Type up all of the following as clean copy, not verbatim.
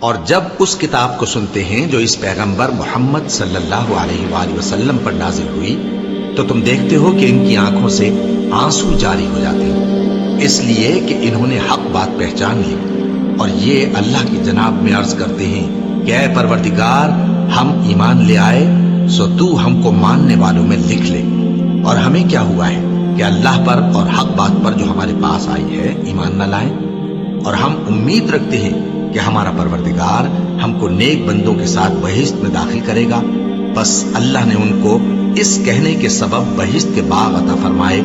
اور جب اس کتاب کو سنتے ہیں جو اس پیغمبر محمد صلی اللہ علیہ وآلہ وسلم پر نازل ہوئی تو تم دیکھتے ہو کہ ان کی آنکھوں سے آنسو جاری ہو جاتے ہیں، اس لیے کہ انہوں نے حق بات پہچان لی اور یہ اللہ کی جناب میں عرض کرتے ہیں کہ اے پروردگار، ہم ایمان لے آئے سو تو ہم کو ماننے والوں میں لکھ لے۔ اور ہمیں کیا ہوا ہے کہ اللہ پر اور حق بات پر جو ہمارے پاس آئی ہے ایمان نہ لائیں، اور ہم امید رکھتے ہیں کہ ہمارا پروردگار ہم کو نیک بندوں کے ساتھ بہشت میں داخل کرے گا۔ بس اللہ نے ان کو اس کہنے کے سبب بہشت کے باغ عطا فرمائے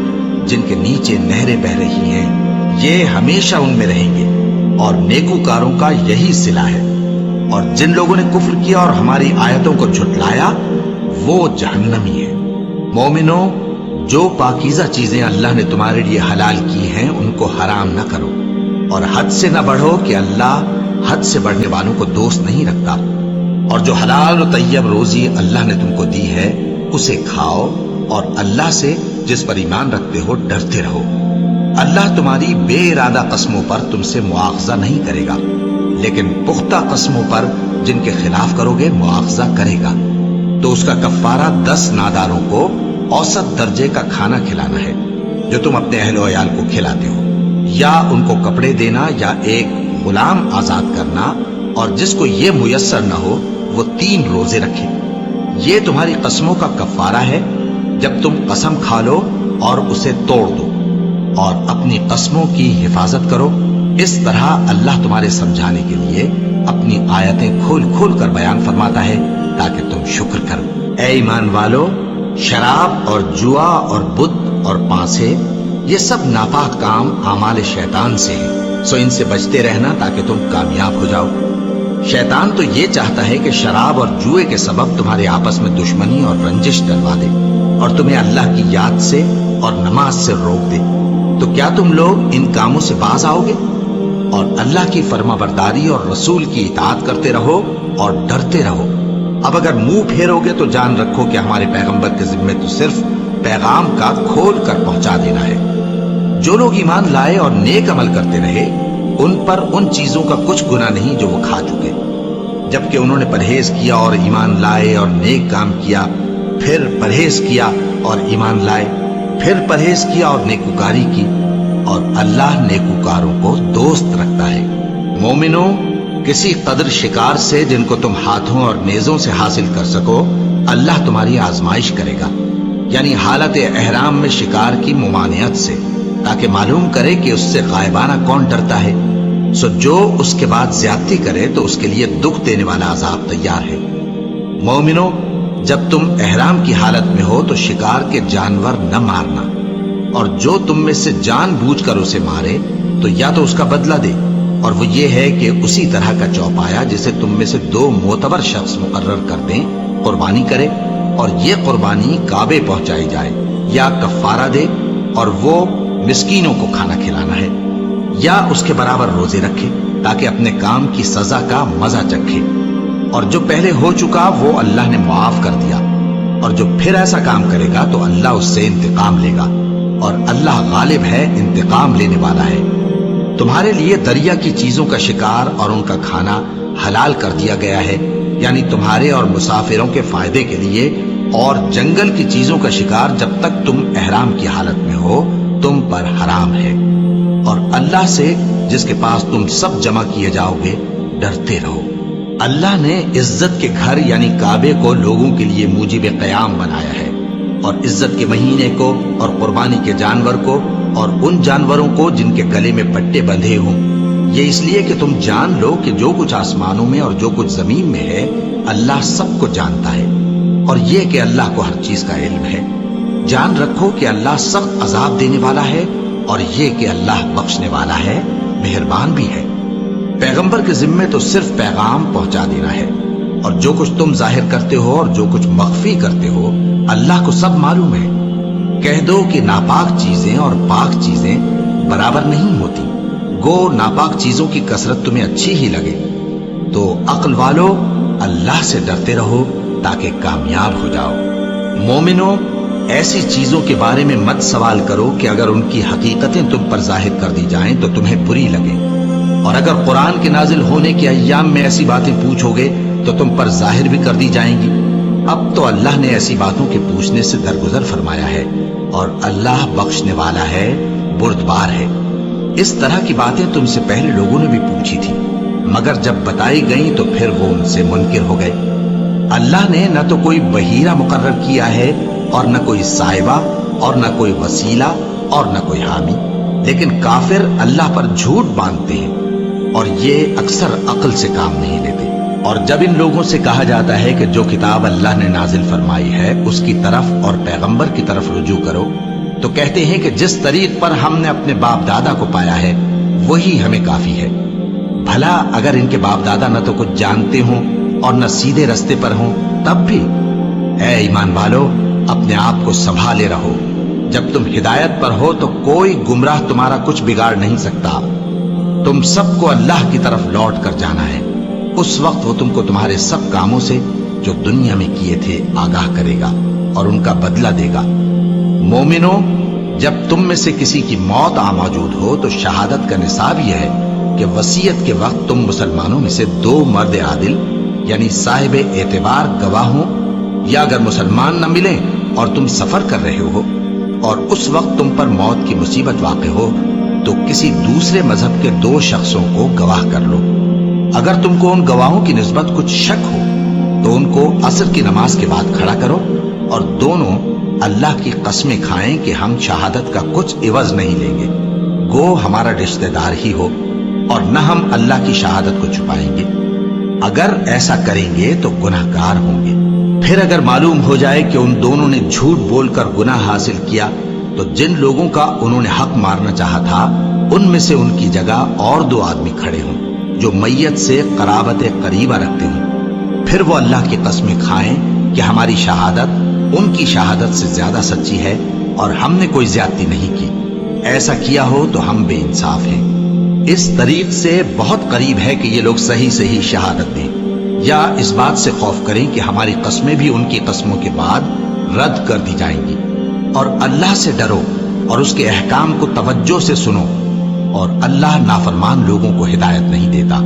جن کے نیچے نہریں بہہ رہی ہیں، یہ ہمیشہ ان میں رہیں گے، اور نیکوکاروں کا یہی صلہ ہے۔ اور جن لوگوں نے کفر کیا اور ہماری آیتوں کو جھٹلایا وہ جہنمی ہے۔ مومنو، جو پاکیزہ چیزیں اللہ نے تمہارے لیے حلال کی ہیں ان کو حرام نہ کرو، اور حد سے نہ بڑھو کہ اللہ حد سے بڑھنے والوں کو دوست نہیں رکھتا۔ اور جو حلال و طیب روزی اللہ نے تم کو دی ہے اسے کھاؤ، اور اللہ سے جس پر ایمان رکھتے ہو ڈرتے رہو۔ اللہ تمہاری بے ارادہ قسموں پر تم سے مواخذہ نہیں کرے گا، لیکن پختہ قسموں پر جن کے خلاف کرو گے مواخذہ کرے گا۔ تو اس کا کفارہ 10 ناداروں کو اوسط درجے کا کھانا کھلانا ہے جو تم اپنے اہل و عیال کو کھلاتے ہو، یا ان کو کپڑے دینا، یا ایک غلام آزاد کرنا، اور جس کو یہ میسر نہ ہو وہ 3 روزے رکھے۔ یہ تمہاری قسموں کا کفارہ ہے جب تم قسم کھا لو اور اسے توڑ دو، اور اپنی قسموں کی حفاظت کرو۔ اس طرح اللہ تمہارے سمجھانے کے لیے اپنی آیتیں کھول کھول کر بیان فرماتا ہے تاکہ تم شکر کرو۔ اے ایمان والو، شراب اور جوا اور بت اور پانسے یہ سب ناپاک کام اعمال شیطان سے ہیں، سو ان سے بچتے رہنا تاکہ تم کامیاب ہو جاؤ۔ شیطان تو یہ چاہتا ہے کہ شراب اور جوئے کے سبب تمہارے آپس میں دشمنی اور رنجش ڈلوا دے، اور تمہیں اللہ کی یاد سے اور نماز سے روک دے۔ تو کیا تم لوگ ان کاموں سے باز آؤ گے؟ اور اللہ کی فرما برداری اور رسول کی اطاعت کرتے رہو اور ڈرتے رہو۔ اب اگر منہ پھیرو گے تو جان رکھو کہ ہمارے پیغمبر کے ذمے تو صرف پیغام کا کھول کر پہنچا دینا ہے۔ جو لوگ ایمان لائے اور نیک عمل کرتے رہے ان پر ان چیزوں کا کچھ گناہ نہیں جو وہ کھا چکے، جبکہ انہوں نے پرہیز کیا اور ایمان لائے اور نیک کام کیا، پھر پرہیز کیا اور ایمان لائے، پھر پرہیز کیا اور نیکوکاری کی، اور اللہ نیکوکاروں کو دوست رکھتا ہے۔ مومنو، کسی قدر شکار سے جن کو تم ہاتھوں اور نیزوں سے حاصل کر سکو اللہ تمہاری آزمائش کرے گا، یعنی حالت احرام میں شکار کی ممانعت سے، تاکہ معلوم کرے کہ اس سے غائبانہ کون ڈرتا ہے۔ سو جو اس کے بعد زیادتی کرے تو اس کے لیے دکھ دینے والا عذاب تیار ہے۔ مومنو، جب تم احرام کی حالت میں ہو تو شکار کے جانور نہ مارنا، اور جو تم میں سے جان بوجھ کر اسے مارے تو یا تو اس کا بدلہ دے، اور وہ یہ ہے کہ اسی طرح کا چوپایا جسے تم میں سے 2 معتبر شخص مقرر کر دیں قربانی کرے، اور یہ قربانی کعبے پہنچائی جائے، یا کفارہ دے اور وہ مسکینوں کو کھانا کھلانا ہے، یا اس کے برابر روزے رکھے تاکہ اپنے کام کی سزا کا مزہ چکھے۔ اور جو پہلے ہو چکا وہ اللہ نے معاف کر دیا، اور جو پھر ایسا کام کرے گا تو اللہ اس سے انتقام لے گا، اور اللہ غالب ہے، انتقام لینے والا ہے۔ تمہارے لیے دریا کی چیزوں کا شکار اور ان کا کھانا حلال کر دیا گیا ہے، یعنی تمہارے اور مسافروں کے فائدے کے لیے، اور جنگل کی چیزوں کا شکار جب تک تم احرام کی حالت میں ہو تم پر حرام ہے۔ اور اللہ سے جس کے پاس تم سب جمع کیے جاؤ گے ڈرتے رہو۔ اللہ نے عزت کے گھر یعنی کعبے کو لوگوں کے لیے موجب قیام بنایا ہے، اور عزت کے مہینے کو اور قربانی کے جانور کو اور ان جانوروں کو جن کے گلے میں پٹے بندھے ہوں، یہ اس لیے کہ تم جان لو کہ جو کچھ آسمانوں میں اور جو کچھ زمین میں ہے اللہ سب کو جانتا ہے، اور یہ کہ اللہ کو ہر چیز کا علم ہے۔ جان رکھو کہ اللہ سخت عذاب دینے والا ہے، اور یہ کہ اللہ بخشنے والا ہے، مہربان بھی ہے۔ پیغمبر کے ذمے تو صرف پیغام پہنچا دینا ہے، اور جو کچھ تم ظاہر کرتے ہو اور جو کچھ مخفی کرتے ہو اللہ کو سب معلوم ہے۔ کہہ دو کہ ناپاک چیزیں اور پاک چیزیں برابر نہیں ہوتی، گو ناپاک چیزوں کی کثرت تمہیں اچھی ہی لگے۔ تو عقل والو، اللہ سے ڈرتے رہو تاکہ کامیاب ہو جاؤ۔ مومنو، ایسی چیزوں کے بارے میں مت سوال کرو کہ اگر ان کی حقیقتیں تم پر ظاہر کر دی جائیں تو تمہیں بری لگے، اور اگر قرآن کے نازل ہونے کے ایام میں ایسی باتیں پوچھو گے تو تم پر ظاہر بھی کر دی جائیں گی۔ اب تو اللہ نے ایسی باتوں کے پوچھنے سے درگزر فرمایا ہے، اور اللہ بخشنے والا ہے، بردبار ہے۔ اس طرح کی باتیں تم سے پہلے لوگوں نے بھی پوچھی تھی، مگر جب بتائی گئیں تو پھر وہ ان سے منکر ہو گئے۔ اللہ نے نہ تو کوئی بحیرہ مقرر کیا ہے، اور نہ کوئی صاحبہ، اور نہ کوئی وسیلہ، اور نہ کوئی حامی، لیکن کافر اللہ پر جھوٹ باندھتے ہیں، اور یہ اکثر عقل سے کام نہیں لیتے۔ اور جب ان لوگوں سے کہا جاتا ہے کہ جو کتاب اللہ نے نازل فرمائی ہے اس کی طرف اور پیغمبر کی طرف رجوع کرو، تو کہتے ہیں کہ جس طریق پر ہم نے اپنے باپ دادا کو پایا ہے وہی ہمیں کافی ہے۔ بھلا اگر ان کے باپ دادا نہ تو کچھ جانتے ہوں اور نہ سیدھے رستے پر ہوں تب بھی؟ اے ایمان والو، اپنے آپ کو سنبھالے رہو۔ جب تم ہدایت پر ہو تو کوئی گمراہ تمہارا کچھ بگاڑ نہیں سکتا۔ تم سب کو اللہ کی طرف لوٹ کر جانا ہے، اس وقت وہ تم کو تمہارے سب کاموں سے جو دنیا میں کیے تھے آگاہ کرے گا اور ان کا بدلہ دے گا۔ مومنو، جب تم میں سے کسی کی موت آ موجود ہو تو شہادت کا نصاب یہ ہے کہ وصیت کے وقت تم مسلمانوں میں سے 2 مرد عادل یعنی صاحب اعتبار گواہ ہوں، یا اگر مسلمان نہ ملیں اور تم سفر کر رہے ہو اور اس وقت تم پر موت کی مصیبت واقع ہو تو کسی دوسرے مذہب کے 2 شخصوں کو گواہ کر لو۔ اگر تم کو ان گواہوں کی نسبت کچھ شک ہو تو ان کو عصر کی نماز کے بعد کھڑا کرو، اور دونوں اللہ کی قسمیں کھائیں کہ ہم شہادت کا کچھ عوض نہیں لیں گے، گو ہمارا رشتہ دار ہی ہو، اور نہ ہم اللہ کی شہادت کو چھپائیں گے۔ اگر ایسا کریں گے تو گناہ گار ہوں گے۔ پھر اگر معلوم ہو جائے کہ ان دونوں نے جھوٹ بول کر گناہ حاصل کیا تو جن لوگوں کا انہوں نے حق مارنا چاہا تھا ان میں سے ان کی جگہ اور 2 آدمی کھڑے ہوں جو میت سے قرابت قریبہ رکھتے ہوں، پھر وہ اللہ کی قسمیں کھائیں کہ ہماری شہادت ان کی شہادت سے زیادہ سچی ہے اور ہم نے کوئی زیادتی نہیں کی۔ ایسا کیا ہو تو ہم بے انصاف ہیں۔ اس طریق سے بہت قریب ہے کہ یہ لوگ صحیح شہادت دیں، یا اس بات سے خوف کریں کہ ہماری قسمیں بھی ان کی قسموں کے بعد رد کر دی جائیں گی۔ اور اللہ سے ڈرو اور اس کے احکام کو توجہ سے سنو، اور اللہ نافرمان لوگوں کو ہدایت نہیں دیتا۔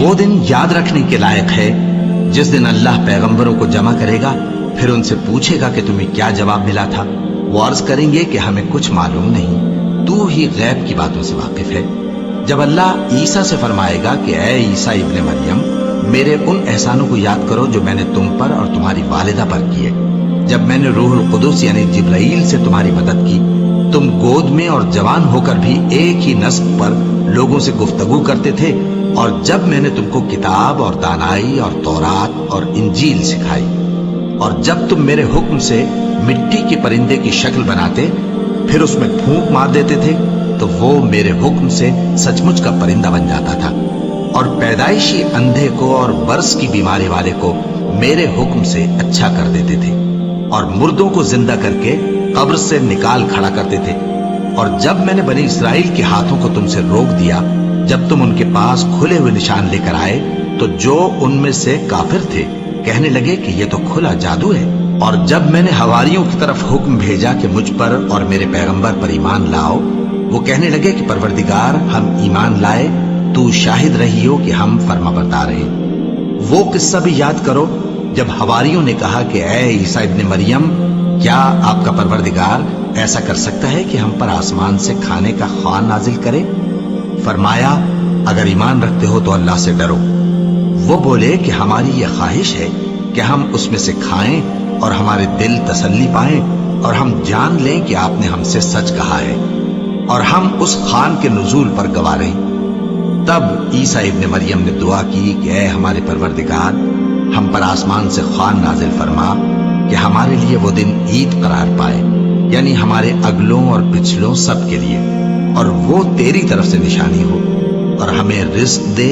وہ دن یاد رکھنے کے لائق ہے جس دن اللہ پیغمبروں کو جمع کرے گا، پھر ان سے پوچھے گا کہ تمہیں کیا جواب ملا تھا۔ وہ عرض کریں گے کہ ہمیں کچھ معلوم نہیں، تو ہی غیب کی باتوں سے واقف ہے۔ جب اللہ عیسیٰ سے فرمائے گا کہ اے عیسیٰ ابن مریم، میرے ان احسانوں کو یاد کرو جو میں نے تم پر اور تمہاری والدہ پر کیے، جب میں نے روح القدس یعنی جبرائیل سے تمہاری مدد کی، تم گود میں اور جوان ہو کر بھی ایک ہی نسب پر لوگوں سے گفتگو کرتے تھے، اور جب میں نے تم کو کتاب اور دانائی اور تورات اور انجیل سکھائی، اور جب تم میرے حکم سے مٹی کے پرندے کی شکل بناتے پھر اس میں پھونک مار دیتے تھے تو وہ میرے حکم سے سچ مچ کا پرندہ بن جاتا تھا، اور پیدائشی اندھے کو اور برس کی بیماری والے کو میرے حکم سے اچھا کر دیتے تھے، اور مردوں کو زندہ کر کے قبر سے نکال کھڑا کرتے تھے۔ اور جب میں نے بنی اسرائیل کے ہاتھوں کو تم سے روک دیا جب تم ان کے پاس کھلے ہوئے نشان لے کر آئے، تو جو ان میں سے کافر تھے کہنے لگے کہ یہ تو کھلا جادو ہے۔ اور جب میں نے حواریوں کی طرف حکم بھیجا کہ مجھ پر اور میرے پیغمبر پر ایمان لاؤ، وہ کہنے لگے کہ پروردگار، ہم ایمان لائے، تو شاہد رہی ہو کہ ہم فرما بردار ہیں۔ وہ قصہ بھی یاد کرو جب حواریوں نے کہا کہ اے عیسیٰ ابن مریم، کیا آپ کا پروردگار ایسا کر سکتا ہے کہ ہم پر آسمان سے کھانے کا خوان نازل کرے؟ فرمایا، اگر ایمان رکھتے ہو تو اللہ سے ڈرو۔ وہ بولے کہ ہماری یہ خواہش ہے کہ ہم اس میں سے کھائیں اور ہمارے دل تسلی پائیں، اور ہم جان لیں کہ آپ نے ہم سے سچ کہا ہے، اور ہم اس خوان کے نزول پر گواہ رہیں۔ تب عیسیٰ ابن مریم نے دعا کی کہ اے ہمارے پروردگار، ہم پر آسمان سے خوان نازل فرما کہ ہمارے لیے وہ دن عید قرار پائے، یعنی ہمارے اگلوں اور پچھلوں سب کے لیے، اور وہ تیری طرف سے نشانی ہو، اور ہمیں رزق دے،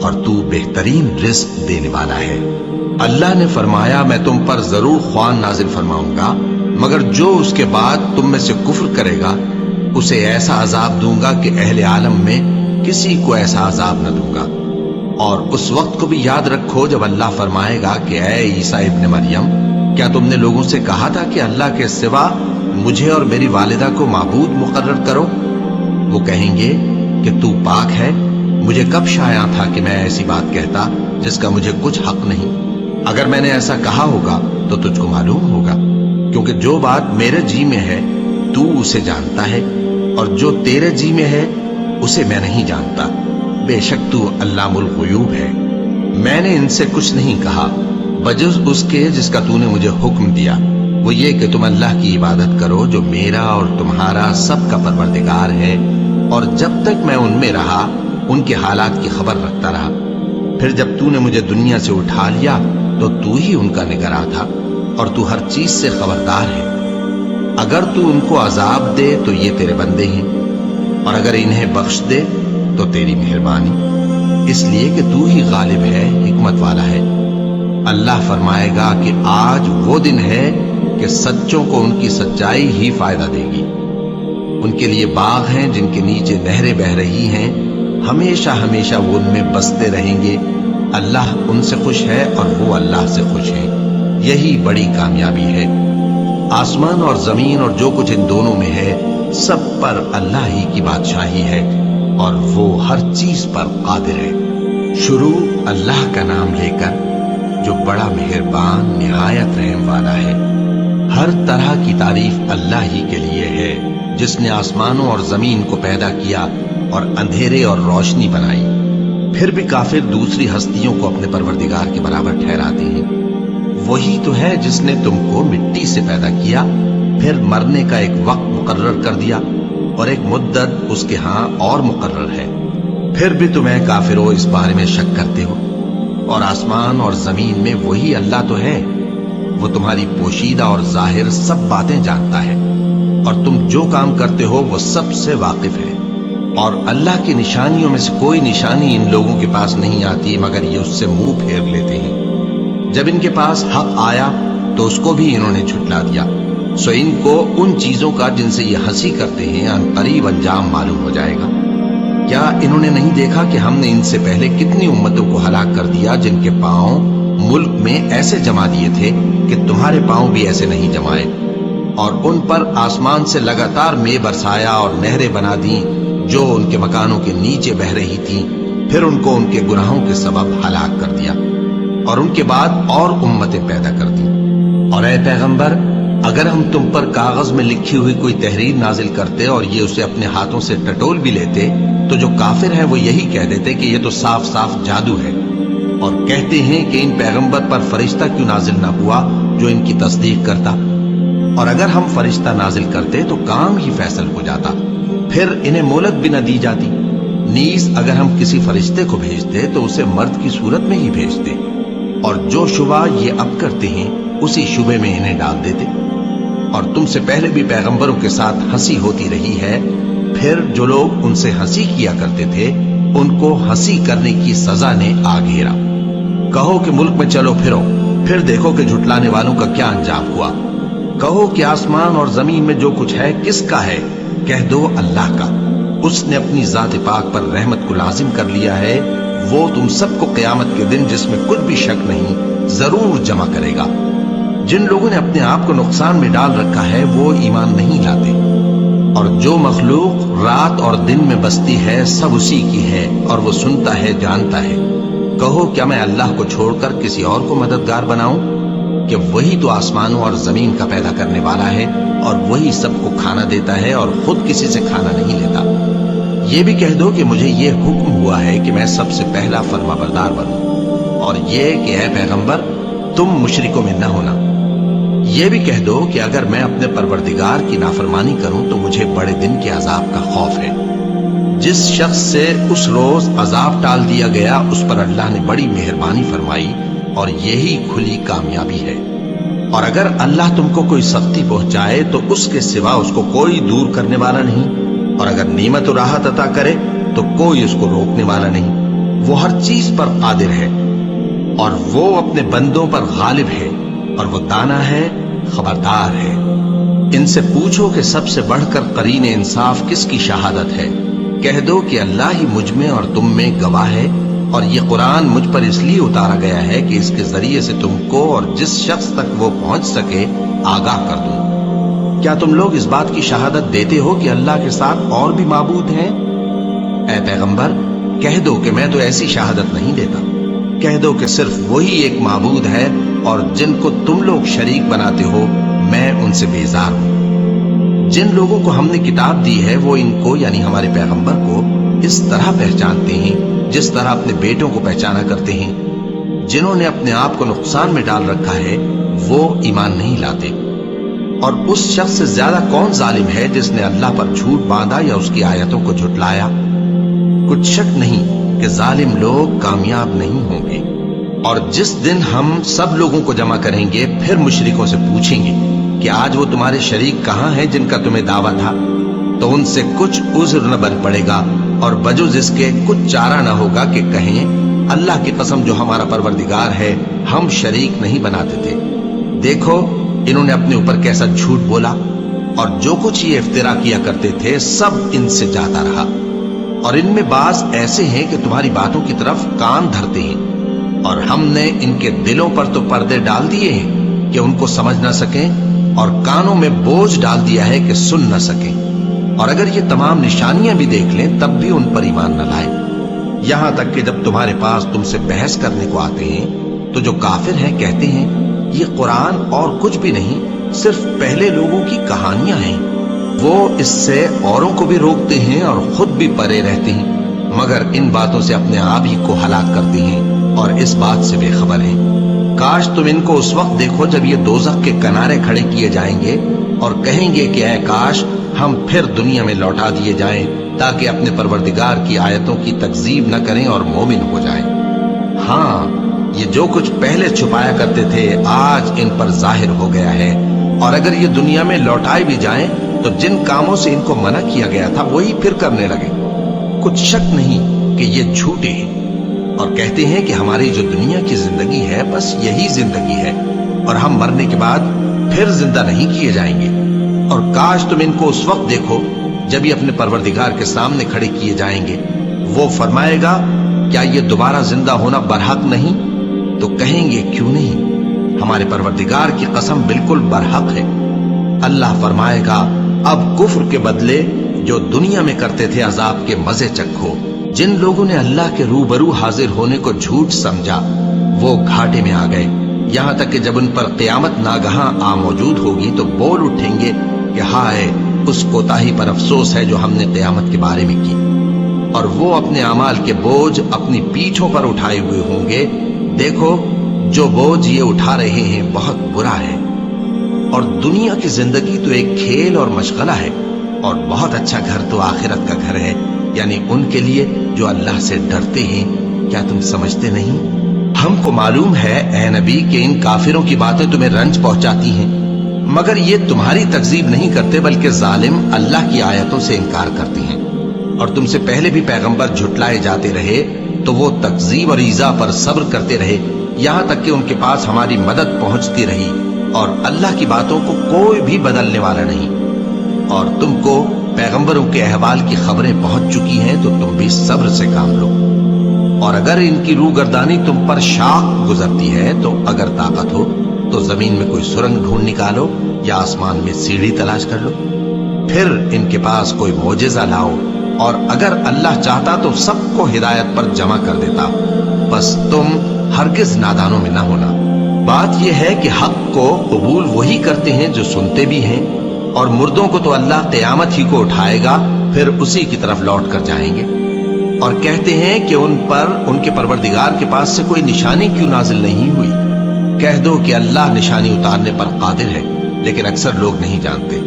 اور تو بہترین رزق دینے والا ہے۔ اللہ نے فرمایا، میں تم پر ضرور خوان نازل فرماؤں گا، مگر جو اس کے بعد تم میں سے کفر کرے گا اسے ایسا عذاب دوں گا کہ اہل عالم میں کسی کو ایسا عذاب نہ دوں گا۔ اور اس وقت کو بھی یاد رکھو جب اللہ فرمائے گا کہ اے عیسیٰ ابن مریم، کیا تم نے لوگوں سے کہا تھا کہ اللہ کے سوا مجھے اور میری والدہ کو معبود مقرر کرو؟ وہ کہیں گے کہ تو پاک ہے، مجھے کب شایع تھا کہ میں ایسی بات کہتا جس کا مجھے کچھ حق نہیں؟ اگر میں نے ایسا کہا ہوگا تو تجھ کو معلوم ہوگا، کیونکہ جو بات میرے جی میں ہے تو اسے جانتا ہے، اور جو تیرے جی میں ہے اسے میں نہیں جانتا۔ بے شک تو علام الغیوب ہے۔ میں نے ان سے کچھ نہیں کہا بجز اس کے جس کا تو نے مجھے حکم دیا، وہ یہ کہ تم اللہ کی عبادت کرو جو میرا اور تمہارا سب کا پروردگار ہے، اور جب تک میں ان میں رہا ان کے حالات کی خبر رکھتا رہا۔ پھر جب تو نے مجھے دنیا سے اٹھا لیا تو ہی ان کا نگراں تھا، اور تو ہر چیز سے خبردار ہے۔ اگر تو ان کو عذاب دے تو یہ تیرے بندے ہیں، اور اگر انہیں بخش دے تو تیری مہربانی، اس لیے کہ تو ہی غالب ہے، حکمت والا ہے۔ اللہ فرمائے گا کہ آج وہ دن ہے کہ سچوں کو ان کی سچائی ہی فائدہ دے گی۔ ان کے لیے باغ ہیں جن کے نیچے نہریں بہ رہی ہیں، ہمیشہ ہمیشہ وہ ان میں بستے رہیں گے۔ اللہ ان سے خوش ہے اور وہ اللہ سے خوش ہیں، یہی بڑی کامیابی ہے۔ آسمان اور زمین اور جو کچھ ان دونوں میں ہے سب پر اللہ ہی کی بادشاہی ہے، اور وہ ہر چیز پر قادر ہے۔ شروع اللہ کا نام لے کر جو بڑا مہربان نہایت رحم والا ہے۔ ہر طرح کی تعریف اللہ ہی کے لیے ہے، جس نے آسمانوں اور زمین کو پیدا کیا اور اندھیرے اور روشنی بنائی۔ پھر بھی کافر دوسری ہستیوں کو اپنے پروردگار کے برابر ٹھہراتے ہیں۔ وہی تو ہے جس نے تم کو مٹی سے پیدا کیا، پھر مرنے کا ایک وقت مقرر کر دیا، اور ایک مدت اس کے ہاں اور مقرر ہے۔ پھر بھی تمہیں کافروں اس بارے میں شک کرتے ہو، اور آسمان اور زمین میں وہی اللہ تو ہے۔ وہ تمہاری پوشیدہ اور ظاہر سب باتیں جانتا ہے، اور تم جو کام کرتے ہو وہ سب سے واقف ہے۔ اور اللہ کی نشانیوں میں سے کوئی نشانی ان لوگوں کے پاس نہیں آتی مگر یہ اس سے منہ پھیر لیتے ہیں۔ جب ان کے پاس حق آیا تو اس کو بھی انہوں نے جھٹلا دیا، سو ان کو ان چیزوں کا جن سے یہ ہنسی کرتے ہیں ان قریب انجام معلوم ہو جائے گا۔ کیا انہوں نے نہیں دیکھا کہ ہم نے ان سے پہلے کتنی امتوں کو ہلاک کر دیا جن کے پاؤں ملک میں ایسے جما دیے تھے کہ تمہارے پاؤں بھی ایسے نہیں جمائے، اور ان پر آسمان سے لگاتار مے برسایا اور نہریں بنا دیں جو ان کے مکانوں کے نیچے بہ رہی تھیں، پھر ان کو ان کے گناہوں کے سبب ہلاک کر دیا، اور ان کے بعد اور امتیں پیدا کر دیں۔ اور اے پیغمبر، اگر ہم تم پر کاغذ میں لکھی ہوئی کوئی تحریر نازل کرتے اور یہ اسے اپنے ہاتھوں سے ٹٹول بھی لیتے تو جو کافر ہیں وہ یہی کہہ دیتے کہ یہ تو صاف صاف جادو ہے، اور کہتے ہیں کہ ان پیغمبر پر فرشتہ کیوں نازل نہ ہوا جو ان کی تصدیق کرتا، اور اگر ہم فرشتہ نازل کرتے تو کام ہی فیصل ہو جاتا، پھر انہیں مہلت بھی نہ دی جاتی۔ نیز اگر ہم کسی فرشتے کو بھیجتے تو اسے مرد کی صورت میں ہی بھیجتے، اور جو شبہ یہ اب کرتے ہیں اسی شبے میں انہیں ڈال دیتے۔ اور تم سے پہلے بھی پیغمبروں کے ساتھ ہنسی ہوتی رہی ہے، پھر جو لوگ ان سے ہنسی کیا کرتے تھے ان کو ہنسی کرنے کی سزا نے آ گھیرا۔ کہو کہ ملک میں چلو پھرو، پھر دیکھو کہ جھٹلانے والوں کا کیا انجام ہوا۔ کہو کہ آسمان اور زمین میں جو کچھ ہے کس کا ہے؟ کہہ دو اللہ کا۔ اس نے اپنی ذات پاک پر رحمت کو لازم کر لیا ہے، وہ تم سب کو قیامت کے دن جس میں کچھ بھی شک نہیں ضرور جمع کرے گا۔ جن لوگوں نے اپنے آپ کو نقصان میں ڈال رکھا ہے وہ ایمان نہیں لاتے، اور جو مخلوق رات اور دن میں بستی ہے سب اسی کی ہے، اور وہ سنتا ہے جانتا ہے۔ کہو کیا میں اللہ کو چھوڑ کر کسی اور کو مددگار بناؤں کہ وہی تو آسمانوں اور زمین کا پیدا کرنے والا ہے، اور وہی سب کو کھانا دیتا ہے اور خود کسی سے کھانا نہیں لیتا۔ یہ بھی کہہ دو کہ مجھے یہ حکم ہوا ہے کہ میں سب سے پہلا فرما بردار بنوں، اور یہ کہ اے پیغمبر تم مشرکوں میں نہ ہونا۔ یہ بھی کہہ دو کہ اگر میں اپنے پروردگار کی نافرمانی کروں تو مجھے بڑے دن کے عذاب کا خوف ہے۔ جس شخص سے اس روز عذاب ٹال دیا گیا اس پر اللہ نے بڑی مہربانی فرمائی، اور یہی کھلی کامیابی ہے۔ اور اگر اللہ تم کو کوئی سختی پہنچائے تو اس کے سوا اس کو کوئی دور کرنے والا نہیں، اور اگر نعمت و راحت عطا کرے تو کوئی اس کو روکنے والا نہیں۔ وہ ہر چیز پر قادر ہے، اور وہ اپنے بندوں پر غالب ہے، اور وہ دانا ہے، خبردار ہے۔ ان سے پوچھو کہ سب سے بڑھ کر قرین انصاف کس کی شہادت ہے؟ کہہ دو کہ اللہ ہی مجھ میں اور تم میں گواہ ہے، اور یہ قرآن مجھ پر اس لیے اتارا گیا ہے کہ اس کے ذریعے سے تم کو اور جس شخص تک وہ پہنچ سکے آگاہ کر دوں۔ کیا تم لوگ اس بات کی شہادت دیتے ہو کہ اللہ کے ساتھ اور بھی معبود ہیں؟ اے پیغمبر، کہہ دو کہ میں تو ایسی شہادت نہیں دیتا، کہہ دو کہ صرف وہی ایک معبود ہے اور جن کو تم لوگ شریک بناتے ہو میں ان سے بیزار ہوں۔ جن لوگوں کو ہم نے کتاب دی ہے وہ ان کو یعنی ہمارے پیغمبر کو اس طرح پہچانتے ہیں جس طرح اپنے بیٹوں کو پہچانا کرتے ہیں۔ جنہوں نے اپنے آپ کو نقصان میں ڈال رکھا ہے وہ ایمان نہیں لاتے۔ اور اس شخص سے زیادہ کون ظالم ہے جس نے اللہ پر جھوٹ باندھا یا اس کی آیتوں کو جھٹلایا؟ کچھ شک نہیں کہ ظالم لوگ کامیاب نہیں ہوں گے۔ اور جس دن ہم سب لوگوں کو جمع کریں گے پھر مشرکوں سے پوچھیں گے کہ آج وہ تمہارے شریک کہاں ہیں جن کا تمہیں دعویٰ تھا، تو ان سے کچھ عذر نہ بن پڑے گا اور بجز اس کے کچھ چارہ نہ ہوگا کہ کہیں اللہ کی قسم جو ہمارا پروردگار ہے ہم شریک نہیں بناتے تھے۔ دیکھو انہوں نے اپنے اوپر کیسا جھوٹ بولا، اور جو کچھ یہ افترا کیا کرتے تھے سب ان سے جاتا رہا۔ اور ان میں بعض ایسے ہیں کہ تمہاری باتوں کی طرف کان دھرتے ہیں، اور ہم نے ان کے دلوں پر تو پردے ڈال دیے ہیں کہ ان کو سمجھ نہ سکیں، اور کانوں میں بوجھ ڈال دیا ہے کہ سن نہ سکیں، اور اگر یہ تمام نشانیاں بھی دیکھ لیں تب بھی ان پر ایمان نہ لائیں۔ یہاں تک کہ جب تمہارے پاس تم سے بحث کرنے کو آتے ہیں تو جو کافر ہیں کہتے ہیں یہ قرآن اور کچھ بھی نہیں، صرف پہلے لوگوں کی کہانیاں ہیں۔ وہ اس سے اوروں کو بھی روکتے ہیں اور خود بھی پرے رہتے ہیں، مگر ان باتوں سے اپنے آپ ہی کو ہلاک کرتے ہیں اور اس بات سے بے خبر ہیں۔ کاش تم ان کو اس وقت دیکھو جب یہ دوزخ کے کنارے کھڑے کیے جائیں گے اور کہیں گے کہ اے کاش ہم پھر دنیا میں لوٹا دیے جائیں تاکہ اپنے پروردگار کی آیتوں کی تکذیب نہ کریں اور مومن ہو جائیں۔ ہاں یہ جو کچھ پہلے چھپایا کرتے تھے آج ان پر ظاہر ہو گیا ہے، اور اگر یہ دنیا میں لوٹائے بھی جائیں تو جن کاموں سے ان کو منع کیا گیا تھا وہی پھر کرنے لگے۔ کچھ شک نہیں کہ یہ جھوٹے ہیں، اور کہتے ہیں کہ ہماری جو دنیا کی زندگی ہے بس یہی زندگی ہے اور ہم مرنے کے بعد پھر زندہ نہیں کیے جائیں گے۔ اور کاش تم ان کو اس وقت دیکھو جب یہ اپنے پروردگار کے سامنے کھڑے کیے جائیں گے، وہ فرمائے گا کیا یہ دوبارہ زندہ ہونا برحق نہیں؟ تو کہیں گے کیوں نہیں، ہمارے پروردگار کی قسم بالکل برحق ہے۔ اللہ فرمائے گا اب کفر کے بدلے جو دنیا میں کرتے تھے عذاب کے مزے چکھو۔ جن لوگوں نے اللہ کے روبرو حاضر ہونے کو جھوٹ سمجھا وہ گھاٹے میں آ گئے، یہاں تک کہ جب ان پر قیامت ناگہاں آ موجود ہوگی تو بول اٹھیں گے کہ ہائے اس کوتاہی پر افسوس ہے جو ہم نے قیامت کے بارے میں کی، اور وہ اپنے اعمال کے بوجھ اپنی پیٹھوں پر اٹھائے ہوئے ہوں گے۔ دیکھو جو بوجھ یہ اٹھا رہے ہیں بہت برا ہے، اور دنیا کی زندگی تو ایک کھیل اور مشغلہ ہے، اور بہت اچھا گھر تو آخرت کا گھر ہے، یعنی ان کے لیے جو اللہ سے ڈرتے ہیں۔ کیا تم سمجھتے نہیں؟ ہم کو معلوم ہے اے نبی کہ ان کافروں کی باتیں تمہیں رنج پہنچاتی ہیں، مگر یہ تمہاری تکذیب نہیں کرتے بلکہ ظالم اللہ کی آیتوں سے انکار کرتے ہیں۔ اور تم سے پہلے بھی پیغمبر جھٹلائے جاتے رہے تو وہ تکذیب اور ایذا پر صبر کرتے رہے، یہاں تک کہ ان کے پاس ہماری مدد پہنچتی رہی، اور اللہ کی باتوں کو کوئی بھی بدلنے والا نہیں۔ اور تم کو پیغمبروں کے احوال کی خبریں پہنچ چکی ہیں تو تم بھی صبر سے کام لو۔ اور اگر ان کی روگردانی تم پر شاق گزرتی ہے تو اگر طاقت ہو تو زمین میں کوئی سرنگ ڈھونڈ نکالو یا آسمان میں سیڑھی تلاش کر لو، پھر ان کے پاس کوئی معجزہ لاؤ، اور اگر اللہ چاہتا تو سب کو ہدایت پر جمع کر دیتا، بس تم ہرگز نادانوں میں نہ ہونا۔ بات یہ ہے کہ حق کو قبول وہی کرتے ہیں جو سنتے بھی ہیں، اور مردوں کو تو اللہ قیامت ہی کو اٹھائے گا پھر اسی کی طرف لوٹ کر جائیں گے۔ اور کہتے ہیں کہ ان پر ان کے پروردگار کے پاس سے کوئی نشانی کیوں نازل نہیں ہوئی؟ کہہ دو کہ اللہ نشانی اتارنے پر قادر ہے، لیکن اکثر لوگ نہیں جانتے۔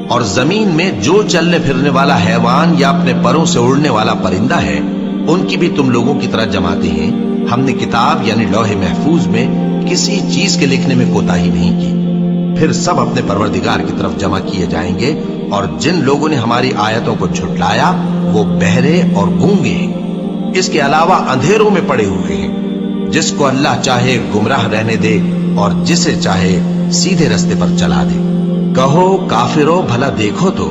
اور زمین میں جو چلنے پھرنے والا حیوان یا اپنے پروں سے اڑنے والا پرندہ ہے ان کی بھی تم لوگوں کی طرح جماتے ہیں۔ ہم نے کتاب یعنی لوح محفوظ میں کسی چیز کے لکھنے میں کوتاہی نہیں کی، پھر سب اپنے پروردگار کی طرف جمع کیے جائیں گے۔ اور جن لوگوں نے ہماری آیتوں کو جھٹلایا وہ بہرے اور گونگے ہیں، اس کے علاوہ اندھیروں میں پڑے ہوئے ہیں۔ جس کو اللہ چاہے گمراہ رہنے دے اور جسے چاہے سیدھے رستے پر چلا دے۔ کہو کافرو بھلا دیکھو تو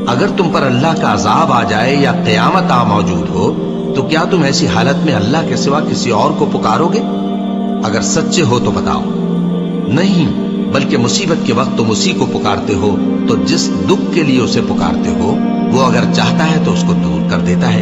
اگر تم پر اللہ کا عذاب آ جائے یا قیامت آ موجود ہو تو کیا تم ایسی حالت میں اللہ کے سوا کسی اور کو پکارو گے؟ اگر سچے ہو تو بتاؤ۔ نہیں، بلکہ مصیبت کے وقت تم اسی کو پکارتے ہو، تو جس دکھ کے لیے اسے پکارتے ہو وہ اگر چاہتا ہے تو اس کو دور کر دیتا ہے،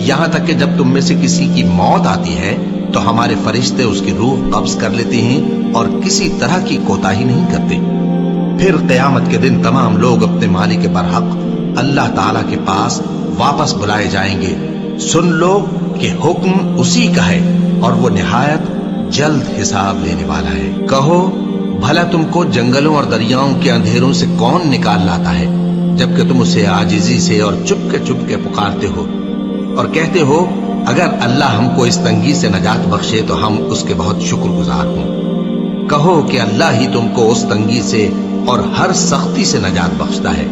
یہاں تک کہ جب تم میں سے کسی کی موت آتی ہے تو ہمارے فرشتے اس کی روح قبض کر لیتے ہیں اور کسی طرح کی کوتاہی نہیں کرتے۔ پھر قیامت کے دن تمام لوگ اپنے مالک برحق اللہ تعالی کے پاس واپس بلائے جائیں گے۔ سن لو کہ حکم اسی کا ہے اور وہ نہایت جلد حساب لینے والا ہے۔ کہو بھلا تم کو جنگلوں اور دریاؤں کے اندھیروں سے کون نکال لاتا ہے جبکہ تم اسے عاجزی سے اور چپ کے پکارتے ہو اور کہتے ہو اگر اللہ ہم کو اس تنگی سے نجات بخشے تو ہم اس کے بہت شکر گزار ہوں۔ کہو کہ اللہ ہی تم کو اس تنگی سے اور ہر سختی سے نجات بخشتا ہے،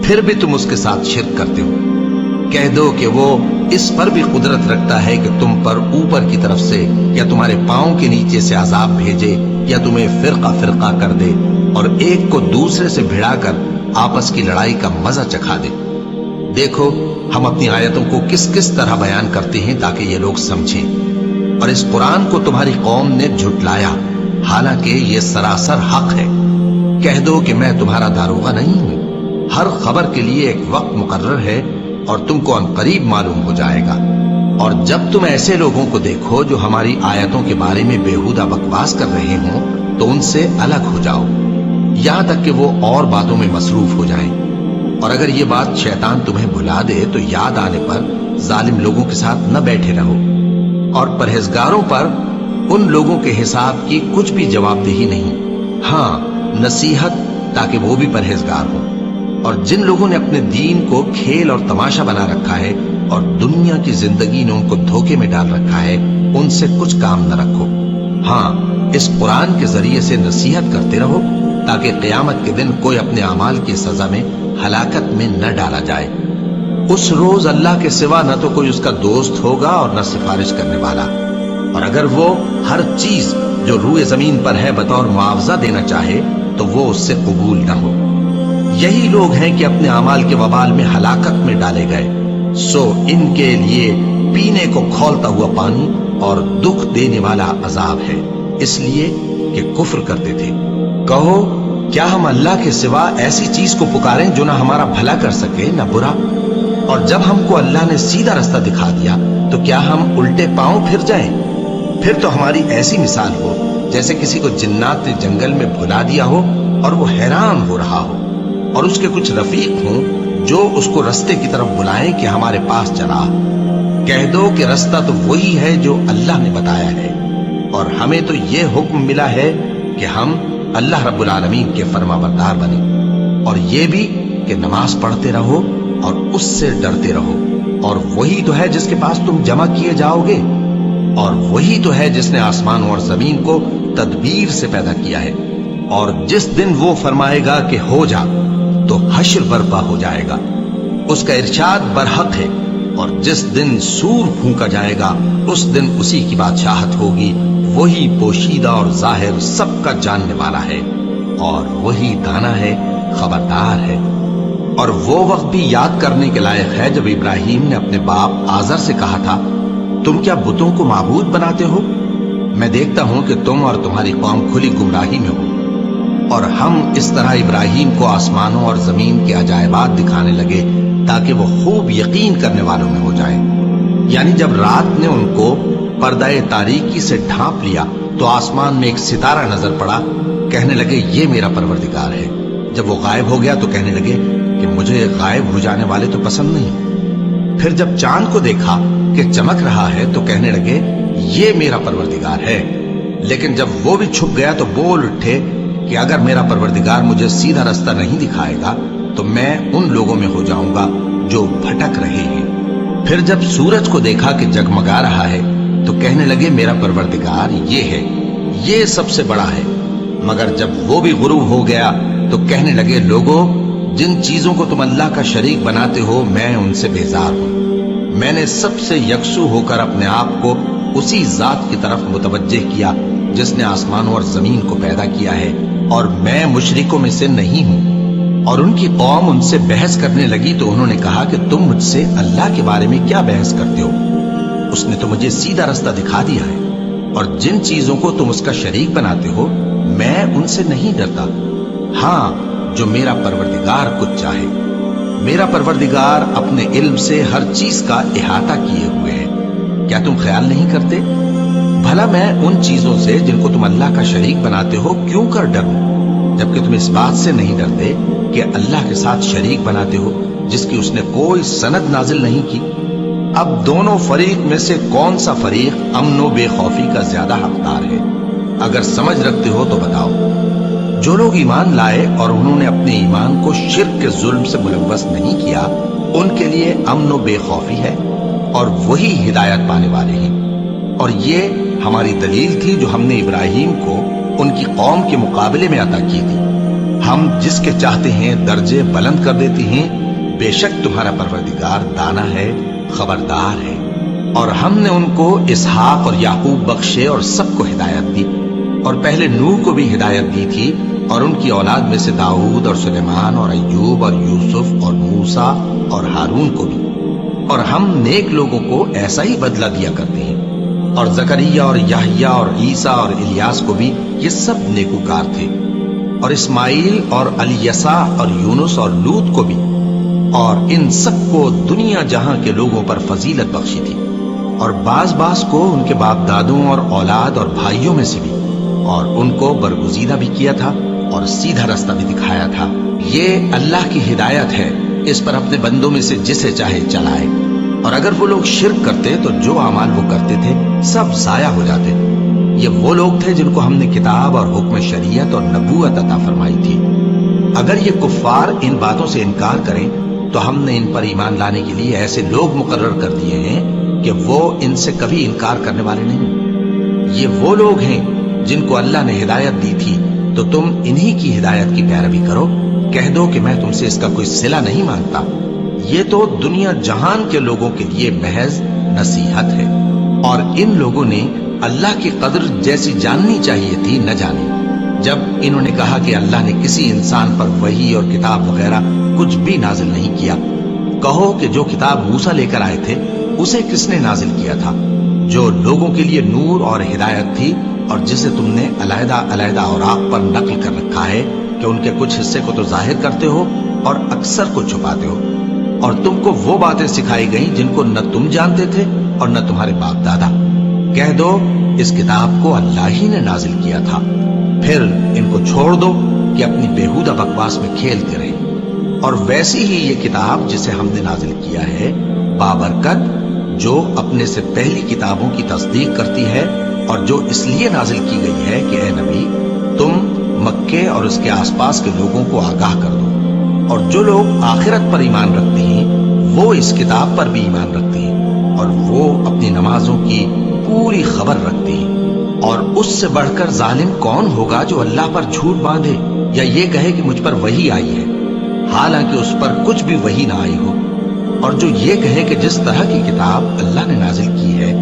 پھر بھی تم اس کے ساتھ شرک کرتے ہو۔ کہہ دو کہ وہ اس پر بھی قدرت رکھتا ہے کہ تم پر اوپر کی طرف سے یا تمہارے پاؤں کے نیچے سے عذاب بھیجے یا تمہیں فرقہ فرقہ کر دے اور ایک کو دوسرے سے بھڑا کر آپس کی لڑائی کا مزہ چکھا دے۔ دیکھو ہم اپنی آیتوں کو کس کس طرح بیان کرتے ہیں تاکہ یہ لوگ سمجھیں، اور اس قرآن کو تمہاری قوم نے جھٹلایا حالانکہ یہ سراسر حق ہے۔ کہہ دو کہ میں تمہارا داروغہ نہیں ہوں، ہر خبر کے لیے ایک وقت مقرر ہے اور تم کو عنقریب معلوم ہو جائے گا۔ اور جب تم ایسے لوگوں کو دیکھو جو ہماری آیتوں کے بارے میں بےہودہ بکواس کر رہے ہوں تو ان سے الگ ہو جاؤ یہاں تک کہ وہ اور باتوں میں مصروف ہو جائیں، اور اگر یہ بات شیطان تمہیں بھلا دے تو یاد آنے پر ظالم لوگوں کے ساتھ نہ بیٹھے رہو، اور پرہیزگاروں پر ان لوگوں کے حساب کی کچھ بھی جواب دہی نہیں، ہاں نصیحت تاکہ وہ بھی پرہیزگار ہوں۔ اور جن لوگوں نے اپنے دین کو کھیل اور تماشا بنا رکھا ہے اور دنیا کی زندگی نے ان کو دھوکے میں ڈال رکھا ہے، ان سے کچھ کام نہ رکھو، ہاں اس قرآن کے ذریعے سے نصیحت کرتے رہو تاکہ قیامت کے دن کوئی اپنے اعمال کی سزا میں ہلاکت میں نہ ڈالا جائے۔ اس روز اللہ کے سوا نہ تو کوئی اس کا دوست ہوگا اور نہ سفارش کرنے والا، اور اگر وہ ہر چیز جو روئے زمین پر ہے بطور معاوضہ دینا چاہے تو وہ اس سے قبول نہ ہو۔ یہی لوگ ہیں کہ اپنے اعمال کے وبال میں ہلاکت میں ڈالے گئے، سو ان کے لیے پینے کو کھولتا ہوا پانی اور دکھ دینے والا عذاب ہے، اس لیے کہ کفر کرتے تھے۔ کہو کیا ہم اللہ کے سوا ایسی چیز کو پکاریں جو نہ ہمارا بھلا کر سکے نہ برا؟ اور جب ہم کو اللہ نے سیدھا رستہ دکھا دیا تو کیا ہم الٹے پاؤں پھر جائیں؟ پھر تو ہماری ایسی مثال ہو جیسے کسی کو جنات نے جنگل میں بھلا دیا ہو اور وہ حیران ہو رہا ہو، اور اس کے کچھ رفیق ہوں جو اس کو رستے کی طرف بلائیں کہ ہمارے پاس چلا۔ کہہ دو کہ رستہ تو وہی ہے جو اللہ نے بتایا ہے، اور ہمیں تو یہ حکم ملا ہے کہ ہم اللہ رب العالمین کے فرما بردار بنیں، اور یہ بھی کہ نماز پڑھتے رہو اور اس سے ڈرتے رہو، اور وہی تو ہے جس کے پاس تم جمع کیے جاؤ گے، اور وہی تو ہے جس نے آسمانوں اور زمین کو تدبیر سے پیدا کیا ہے، اور جس دن وہ فرمائے گا کہ ہو جا تو حشر برپا ہو جائے گا، اس کا ارشاد برحق ہے، اور جس دن سور پھونکا جائے گا اس دن اسی کی بادشاہت ہوگی، وہی پوشیدہ اور ظاہر سب کا جاننے والا ہے، اور وہی دانا ہے خبردار ہے۔ اور وہ وقت بھی یاد کرنے کے لائق ہے جب ابراہیم نے اپنے باپ آزر سے کہا تھا تم کیا بتوں کو معبود بناتے ہو؟ میں دیکھتا ہوں کہ تم اور تمہاری قوم کھلی گمراہی میں ہو۔ اور ہم اس طرح ابراہیم کو آسمانوں اور زمین کے عجائبات دکھانے لگے تاکہ وہ خوب یقین کرنے والوں میں ہو جائیں۔ یعنی جب رات نے ان کو پردہ تاریکی سے ڈھانپ لیا تو آسمان میں ایک ستارہ نظر پڑا، کہنے لگے یہ میرا پروردگار ہے۔ جب وہ غائب ہو گیا تو کہنے لگے کہ مجھے غائب ہو جانے والے تو پسند نہیں۔ پھر جب چاند کو دیکھا کہ چمک رہا ہے تو کہنے لگے یہ میرا پروردگار ہے۔ لیکن جب وہ بھی چھپ گیا تو بول اٹھے کہ اگر میرا پروردگار مجھے سیدھا رستہ نہیں دکھائے گا تو میں ان لوگوں میں ہو جاؤں گا جو بھٹک رہے ہیں۔ پھر جب سورج کو دیکھا کہ جگمگا رہا ہے تو کہنے لگے میرا پروردگار یہ ہے، یہ سب سے بڑا ہے۔ مگر جب وہ بھی غروب ہو گیا تو کہنے لگے لوگوں جن چیزوں کو تم اللہ کا شریک بناتے ہو میں ان سے بیزار ہوں۔ میں نے سب سے یکسو ہو کر اپنے آپ کو اسی ذات کی طرف متوجہ کیا جس نے آسمانوں اور زمین کو پیدا کیا ہے، اور میں مشرکوں میں سے نہیں ہوں۔ اور ان کی قوم ان سے بحث کرنے لگی تو انہوں نے کہا کہ تم مجھ سے اللہ کے بارے میں کیا بحث کرتے ہو؟ اس نے تو مجھے سیدھا رستہ دکھا دیا ہے، اور جن چیزوں کو تم اس کا شریک بناتے ہو میں ان سے نہیں ڈرتا، ہاں جو میرا پروردگار کچھ چاہے۔ میرا پروردگار اپنے علم سے ہر چیز کا احاطہ کیے ہوئے ہے. کیا تم خیال نہیں کرتے؟ بھلا میں ان چیزوں سے جن کو تم اللہ کا شریک بناتے ہو کیوں کر ڈروں، جبکہ تم اس بات سے نہیں ڈرتے کہ اللہ کے ساتھ شریک بناتے ہو جس کی اس نے کوئی سند نازل نہیں کی. اب دونوں فریق میں سے کون سا فریق امن و بے خوفی کا زیادہ حقدار ہے؟ اگر سمجھ رکھتے ہو تو بتاؤ. جو لوگ ایمان لائے اور انہوں نے اپنے ایمان کو شرک کے ظلم سے ملوث نہیں کیا، ان کے لیے امن و بے خوفی ہے اور وہی ہدایت پانے والے ہیں. اور یہ ہماری دلیل تھی جو ہم نے ابراہیم کو ان کی قوم کے مقابلے میں عطا کی تھی. ہم جس کے چاہتے ہیں درجے بلند کر دیتے ہیں. بے شک تمہارا پروردگار دانا ہے، خبردار ہے. اور ہم نے ان کو اسحاق اور یعقوب بخشے اور سب کو ہدایت دی، اور پہلے نوح کو بھی ہدایت دی تھی، اور ان کی اولاد میں سے داؤد اور سلیمان اور ایوب اور یوسف اور موسیٰ اور ہارون کو بھی. اور ہم نیک لوگوں کو ایسا ہی بدلہ دیا کرتے ہیں. اور زکریا اور یحییٰ اور عیسیٰ اور الیاس کو بھی یہ سب نیکوکار تھے. اور اسماعیل اور الیسع اور یونس اور لوط کو بھی، اور ان سب کو دنیا جہاں کے لوگوں پر فضیلت بخشی تھی. اور بعض کو ان کے باپ دادوں اور اولاد اور بھائیوں میں سے بھی، اور ان کو برگزیدہ بھی کیا تھا اور سیدھا رستہ بھی دکھایا تھا. یہ اللہ کی ہدایت ہے، اس پر اپنے بندوں میں سے جسے چاہے چلائے. اور اگر وہ لوگ شرک کرتے تو جو اعمال وہ کرتے تھے سب ضائع ہو جاتے. یہ وہ لوگ تھے جن کو ہم نے کتاب اور حکم شریعت اور نبوت عطا فرمائی تھی. اگر یہ کفار ان باتوں سے انکار کریں تو ہم نے ان پر ایمان لانے کے لیے ایسے لوگ مقرر کر دیے ہیں کہ وہ ان سے کبھی انکار کرنے والے نہیں. یہ وہ لوگ ہیں جن کو اللہ نے ہدایت دی تھی، تو تم انہی کی ہدایت کی پیروی کرو. کہہ دو کہ میں تم سے اس کا کوئی صلہ نہیں مانگتا. یہ تو دنیا جہان کے لوگوں کے لیے محض نصیحت ہے. اور ان لوگوں نے اللہ کی قدر جیسی جاننی چاہیے تھی نہ جانی. جب انہوں نے کہا کہ اللہ نے کسی انسان پر وحی اور کتاب وغیرہ کچھ بھی نازل نہیں کیا، کہو کہ جو کتاب موسیٰ لے کر آئے تھے اسے کس نے نازل کیا تھا، جو لوگوں کے لیے نور اور ہدایت تھی، اور جسے تم نے علیحدہ علیحدہ اوراق پر نقل کر رکھا ہے کہ ان کے کچھ حصے کو تو ظاہر کرتے ہو اور اکثر کو چھپاتے ہو. اور تم کو وہ باتیں سکھائی گئیں جن کو نہ تم جانتے تھے اور نہ تمہارے باپ دادا. کہہ دو اس کتاب کو اللہ ہی نے نازل کیا تھا. پھر ان کو چھوڑ دو کہ اپنی بیہودہ بکواس میں کھیلتے رہیں. اور ویسی ہی یہ کتاب جسے ہم نے نازل کیا ہے بابرکت، جو اپنے سے پہلی کتابوں کی تصدیق کرتی ہے، اور جو اس لیے نازل کی گئی ہے کہ اے نبی تم مکے اور اس کے آس پاس کے لوگوں کو آگاہ کر دو. اور جو لوگ آخرت پر ایمان رکھتے ہیں وہ اس کتاب پر بھی ایمان رکھتے ہیں، اور وہ اپنی نمازوں کی پوری خبر رکھتے ہیں. اور اس سے بڑھ کر ظالم کون ہوگا جو اللہ پر جھوٹ باندھے یا یہ کہے کہ مجھ پر وحی آئی ہے حالانکہ اس پر کچھ بھی وحی نہ آئی ہو، اور جو یہ کہے کہ جس طرح کی کتاب اللہ نے نازل کی ہے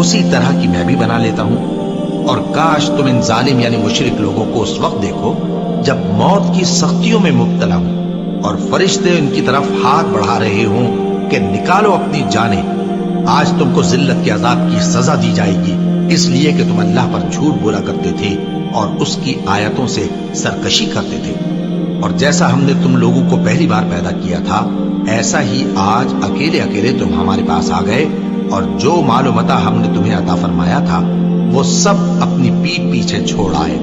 اسی طرح کی میں بھی بنا لیتا ہوں. اور کاش تم ان ظالم یعنی مشرک لوگوں کو اس وقت دیکھو جب موت کی سختیوں میں مبتلا ہوں اور فرشتے ان کی طرف ہاتھ بڑھا رہے ہوں کہ نکالو اپنی جانیں، آج تم کو ذلت کے عذاب کی سزا دی جائے گی، اس لیے کہ تم اللہ پر جھوٹ بولا کرتے تھے اور اس کی آیتوں سے سرکشی کرتے تھے. اور جیسا ہم نے تم لوگوں کو پہلی بار پیدا کیا تھا ایسا ہی آج اکیلے اکیلے تم ہمارے پاس آ گئے، اور جو مال و متاع ہم نے تمہیں عطا فرمایا تھا وہ سب اپنی پیٹھ پیچھے چھوڑ آئے.